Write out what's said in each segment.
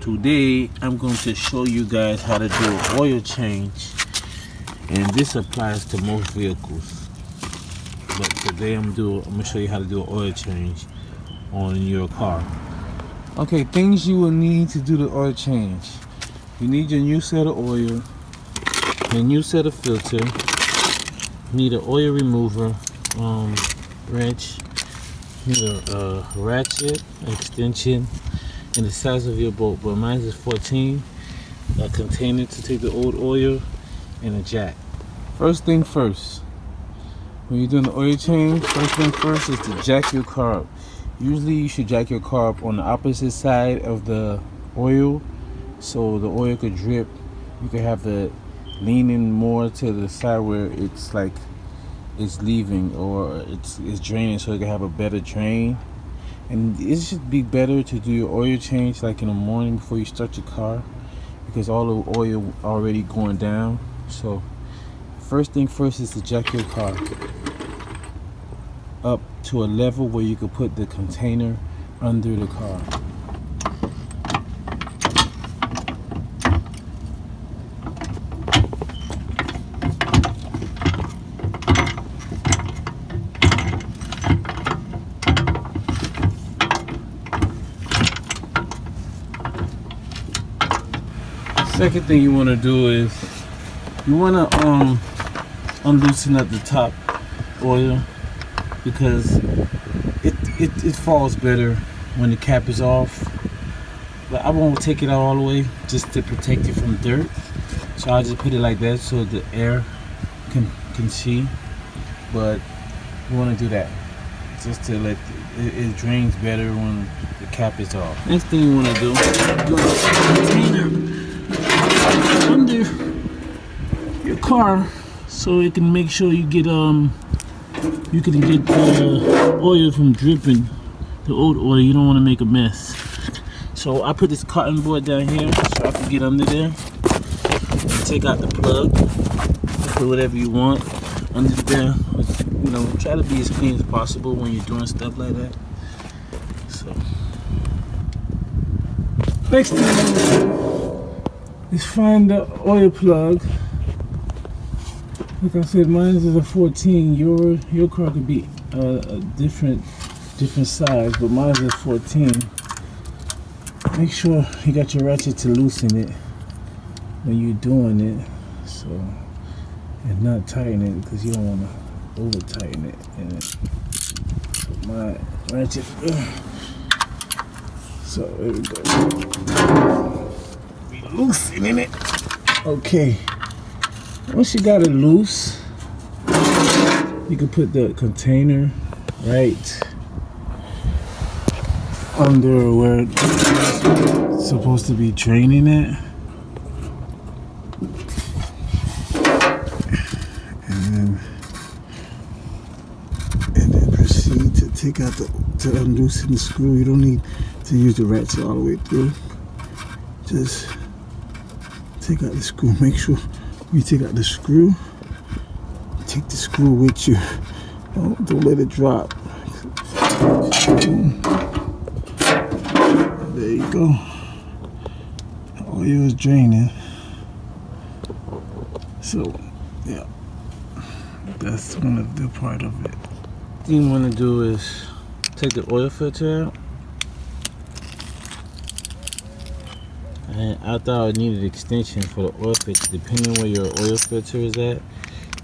Today I'm going to show you guys how to do an oil change, and this applies to most vehicles, but today I'm going to show you how to do an oil change on your car. Okay, things you will need to do the oil change. You need your new set of oil, your new set of filter, you need an oil remover wrench, you need a ratchet, extension, and the size of your bolt, but mine is 14, a container to take the old oil, and a jack. First thing first, when you're doing the oil change, first thing first is to jack your car up. Usually you should jack your car up on the opposite side of the oil so the oil could drip. You could have it leaning more to the side where it's like it's leaving or it's draining, so you can have a better drain. And it should be better to do your oil change like in the morning before you start your car, because all the oil already going down. So first thing first is to jack your car up to a level where you can put the container under the car. Second thing you want to do is you want to unloosen up the top oil, because it falls better when the cap is off. But I won't take it out all the way just to protect it from dirt, so I just put it like that so the air can see. But you want to do that just to let it drains better when the cap is off. Next thing you want to do, you want to put the container under your car so it can make sure you get you can get the oil from dripping, the old oil. You don't want to make a mess. So I put this cotton board down here so I can get under there and take out the plug. Put whatever you want under there. You know, try to be as clean as possible when you're doing stuff like that. So next thing you want to do is find the oil plug. Like I said, mine is a 14. Your car could be a different size, but mine is a 14. Make sure you got your ratchet to loosen it when you're doing it, so, and not tighten it, because you don't want to over tighten it. And so my ratchet. So there we go. Loosening it. Okay. Once you got it loose, you can put the container right under where it's supposed to be draining it. And then proceed to take out to unloosen the screw. You don't need to use the ratchet all the way through. Just take out the screw. Make sure you take out the screw. Take the screw with you. Don't let it drop. There you go. The oil is draining. So, yeah, that's one of the part of it. What you want to do is take the oil filter out. And I thought I would need an extension for the oil filter. Depending on where your oil filter is at,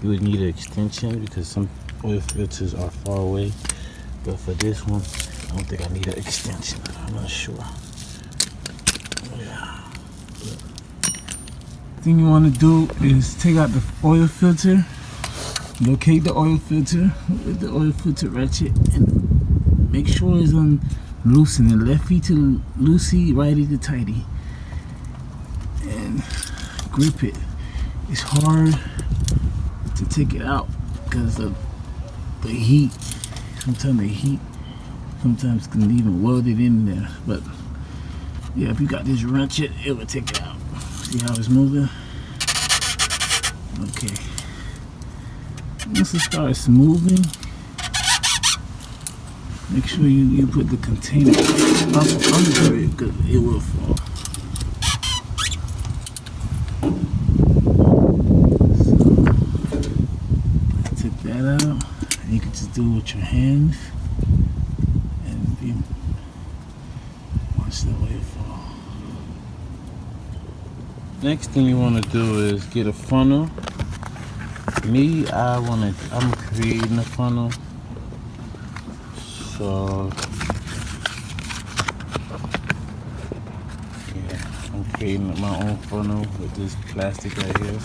you would need an extension, because some oil filters are far away. But for this one, I don't think I need an extension. I'm not sure. Yeah. Thing you want to do is take out the oil filter, locate the oil filter with the oil filter ratchet, and make sure it's on loosening. Lefty to loosey, righty to tighty. And grip it. It's hard to take it out because of the heat. Sometimes the heat can even weld it in there. But yeah, if you got this ratchet, it will take it out. See how it's moving? Okay. Once it starts moving, make sure you put the container up under it, because it will fall. do with your hands and watch the way it fall. Next thing you want to do is get a funnel. Me, I'm creating a funnel. So yeah, I'm creating my own funnel with this plastic right here.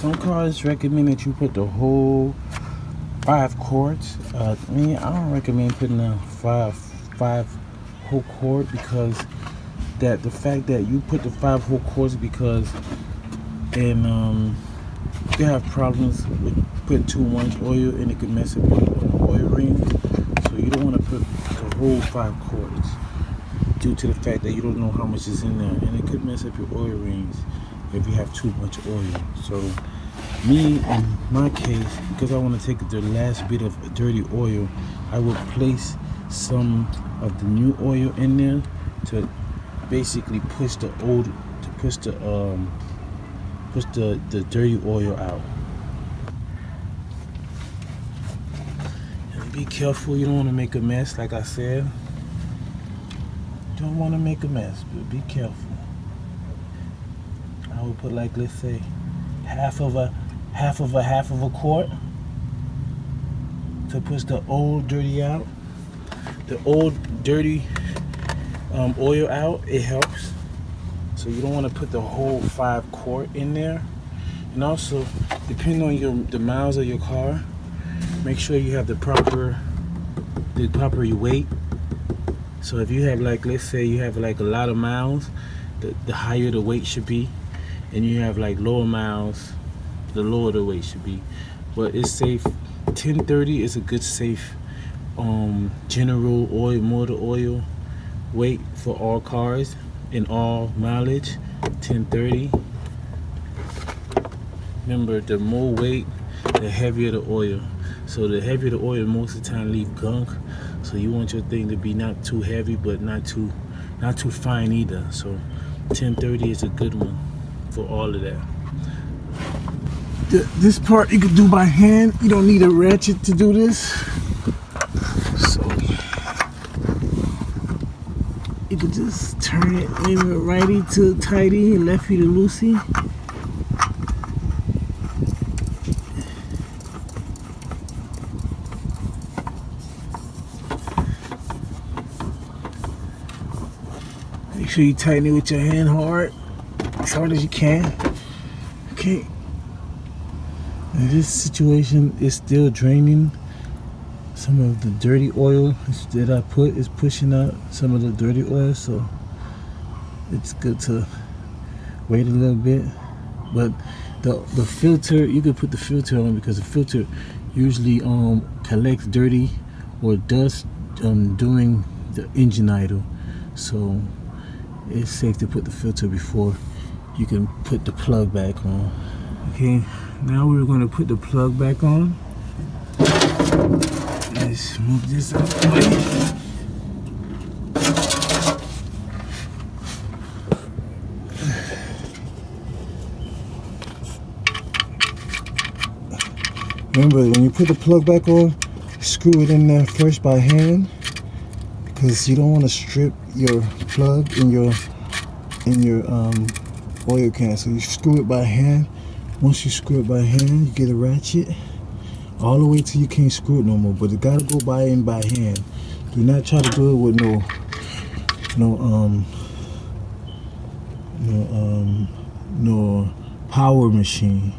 Some cars recommend that you put the whole 5 quarts. Me, I don't recommend putting a five whole quart, because the fact that you put the 5 whole quarts, because you have problems with putting too much oil and it could mess up your oil ring. So you don't want to put the whole 5 quarts due to the fact that you don't know how much is in there, and it could mess up your oil rings if you have too much oil. So me, in my case, because I want to take the last bit of dirty oil, I will place some of the new oil in there to basically push the dirty oil out. And be careful, you don't want to make a mess. Like I said, you don't want to make a mess, but be careful. I would put, like, let's say half of a quart to push the old dirty out. The old dirty oil out, it helps. So you don't want to put the whole 5 quart in there. And also, depending on the miles of your car, make sure you have the proper weight. So if you have, like, let's say you have like a lot of miles, the higher the weight should be, and you have like lower miles, the lower the weight should be. But it's safe. 1030 is a good safe general oil, motor oil weight for all cars in all mileage. 1030. Remember, the more weight, the heavier the oil. So the heavier the oil, most of the time leave gunk. So you want your thing to be not too heavy, but not too fine either. So 1030 is a good one for all of that. This part you can do by hand. You don't need a ratchet to do this. So you can just turn it maybe righty to tighty and lefty to loosey. Make sure you tighten it with your hand as hard as you can. Okay. In this situation, it's still draining some of the dirty oil that I put. Is pushing out some of the dirty oil, so it's good to wait a little bit. But the filter, you could put the filter on, because the filter usually collects dirty or dust during the engine idle. So it's safe to put the filter before you can put the plug back on. Okay, now we're going to put the plug back on. Let's move this out of the way. Remember, when you put the plug back on, screw it in there first by hand, because you don't want to strip your plug in your oil can. So you screw it by hand. Once you screw it by hand, you get a ratchet all the way till you can't screw it no more. But it gotta go by hand. Do not try to do it with no power machine.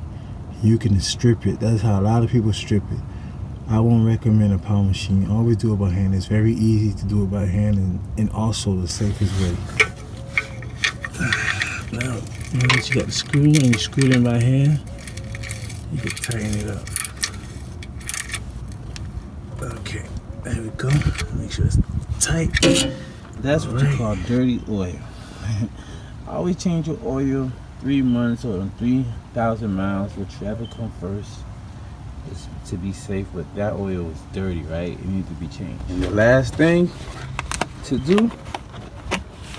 You can strip it. That's how a lot of people strip it. I won't recommend a power machine. Always do it by hand. It's very easy to do it by hand, and also the safest way. Now that you got the screw and you screw it in by hand, you can tighten it up. Okay, there we go. Make sure it's tight. That's what you call dirty oil. Always change your oil 3 months or 3,000 miles, whichever comes first, is to be safe. But that oil is dirty, right? It needs to be changed. And the last thing to do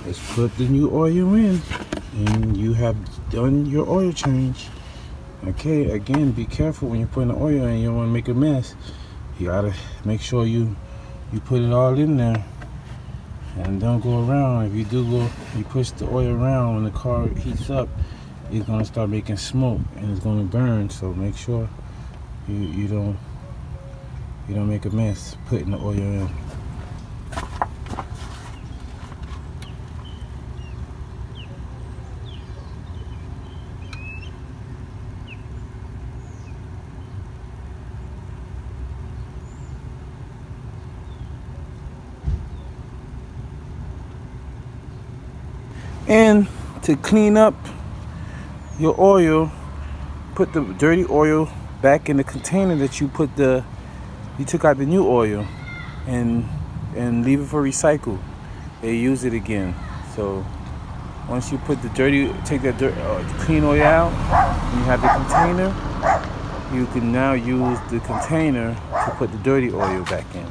let's put the new oil in, and you have done your oil change. Okay, again, be careful when you're putting the oil in. You don't want to make a mess. You gotta make sure you put it all in there, and don't go around. If you do go, you push the oil around, when the car heats up, it's gonna start making smoke and it's gonna burn. So make sure you don't make a mess putting the oil in. And to clean up your oil, put the dirty oil back in the container that you took out the new oil, and leave it for recycle. They use it again. So once you put take that clean oil out, and you have the container, you can now use the container to put the dirty oil back in.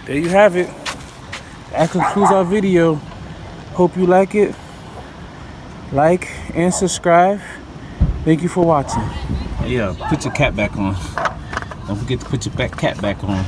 There you have it. That concludes our video. Hope you like it. Like and subscribe. Thank you for watching. Yeah, put your cap back on. Don't forget to put your cap back on.